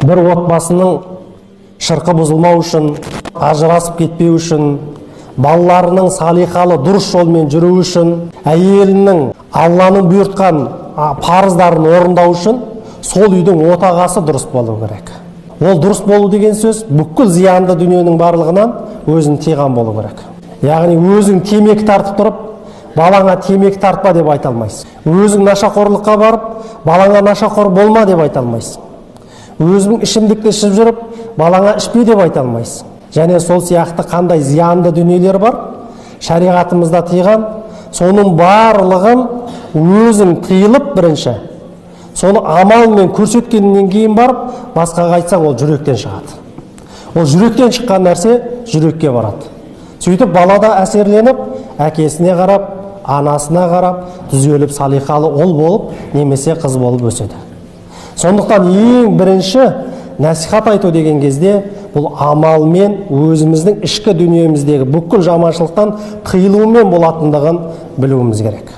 бір отбасының шырқы бұзылмау үшін, ажырасып кетпеу үшін, балаларының салиқалы дұрыс жолмен жүру үшін, әйелінің Алланың бұйыртқан парыздарын орындау үшін сол үйдің отағасы дұрыс болу керек. Ол дұрыс болу деген сөз бүкіл зиянды дүниенің барлығынан өзін тыйған болу керек. Яғни өзің темекі тартып тұрып, балаңа темекі тартпа деп айта алмайсың. Өзің нашақорлыққа барып, балаңа нашақор болма деп айта алмайсың. Өзің ішімдікті ішіп жүріп, балаңа ішпе деп айта алмайсың. Және сол сияқты қандай зиянды дүниелер бар, шариғатымызда тыйған, соның барлығын өзің тыйылып бірінші, соны амалмен көрсеткеннен кейін барып, басқаға айтсаң, ол жүректен шығады. Ол жүректен шыққан нәрсе жүрекке барады. Сөйтіп балада әсерленіп, әкесіне қарап, анасына қарап, түзеліп салиқалы ол болып, немесе қыз болып өседі. Сондықтан ең бірінші насихат айту деген кезде бұл амалмен өзіміздің ішкі дүниеміздегі бүкіл жаманшылықтан тыйылумен болатындығын білуіміз керек.